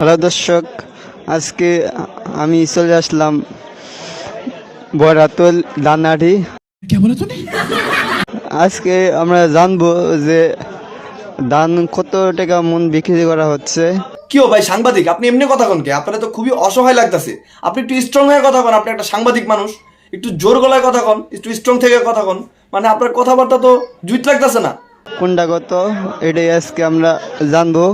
Hello দর্শক, আজকে আমি চলে আসলাম বরাতল দানাড়ি। আজকে আমরা জানবো যে ধান কত টাকা মন বিক্রি করা হচ্ছে। কি ও ভাই সাংবাদিক, আপনি এমনি কথা কন কে? আপনারা তো খুবই অসহায় লাগতেছে। আপনি একটু স্ট্রং হয়ে কথা কন, আপনি একটা সাংবাদিক মানুষ, একটু জোর গলায় কথা কন, একটু স্ট্রং থেকে কথা কন। মানে আপনার কথাবার্তা তো জুইত লাগতেছে না। কোনটা কত এটাই আজকে আমরা জানবো,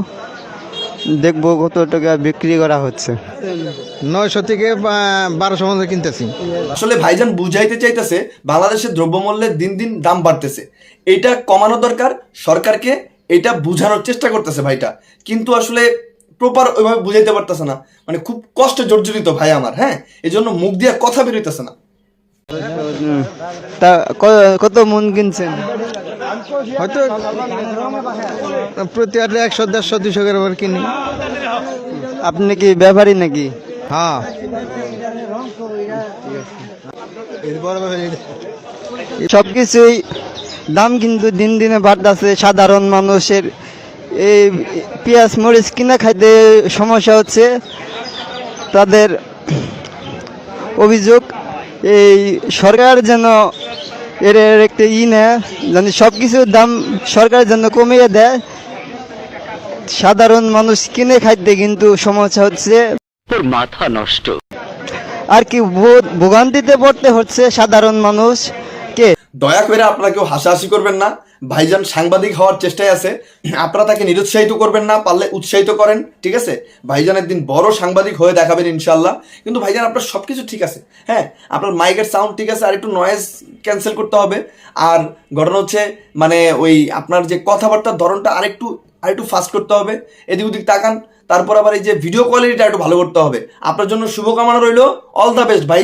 দেখবো কত টাকা বিক্রি করা হচ্ছে। 900 থেকে 1200 মধ্যে কিনতেছি। আসলে ভাইজান বুঝাইতে চাইতেছে বাংলাদেশের দ্রব্যমূল্যের দিন দিন দাম বাড়তেছে, এটা কমানো দরকার সরকারকে, এটা বুঝানোর চেষ্টা করতেছে ভাইটা, কিন্তু আসলে প্রপার ওইভাবে বুঝাইতে পারতেছে না। মানে খুব কষ্টে জর্জরিত ভাই আমার, হ্যাঁ, এই জন্য মুখ দিয়ে কথা বেরোইতেছে না। তা কত মন কিনছেন? হয়তো প্রতি আটলে 100, 150, 200 করে কিনি। আপনি কি ব্যাপারী নাকি? হ্যাঁ, সবকিছুই দাম কিন্তু দিন দিনে বাড়তেছে। সাধারণ মানুষের এই পেঁয়াজ মরিচ কিনা খাইতে সমস্যা হচ্ছে। তাদের অভিযোগ এই সরকার যেন এর একটা নেয়, যেন সব কিছুর দাম সরকার যেন কমিয়ে দেয়। সাধারণ মানুষ কিনে খাইতে কিন্তু সমস্যা হচ্ছে, তোর মাথা নষ্ট। আর কি ভোগান্তিতে পড়তে হচ্ছে সাধারণ মানুষ। দয়া করে আপনারা কেউ হাসাহাসি করবেন না। ভাইজান সাংবাদিক হওয়ার চেষ্টায় আছে, আপনারা তাকে নিরুৎসাহিত করবেন না, পারলে উৎসাহিত করেন, ঠিক আছে? ভাইজান একদিন বড় সাংবাদিক হয়ে দেখাবেন ইনশাল্লাহ। কিন্তু ভাইজান আপনার সব কিছু ঠিক আছে, হ্যাঁ, আপনার মাইকের সাউন্ড ঠিক আছে, আর একটু নয়েজ ক্যান্সেল করতে হবে। আর ঘটনা হচ্ছে মানে ওই আপনার যে কথাবার্তার ধরনটা আরেকটু ফাস্ট করতে হবে, এদিক ওদিক তাকান। তারপর আবার এই যে ভিডিও কোয়ালিটিটা একটু ভালো করতে হবে। আপনার জন্য শুভকামনা রইল, অল দ্য বেস্ট ভাই।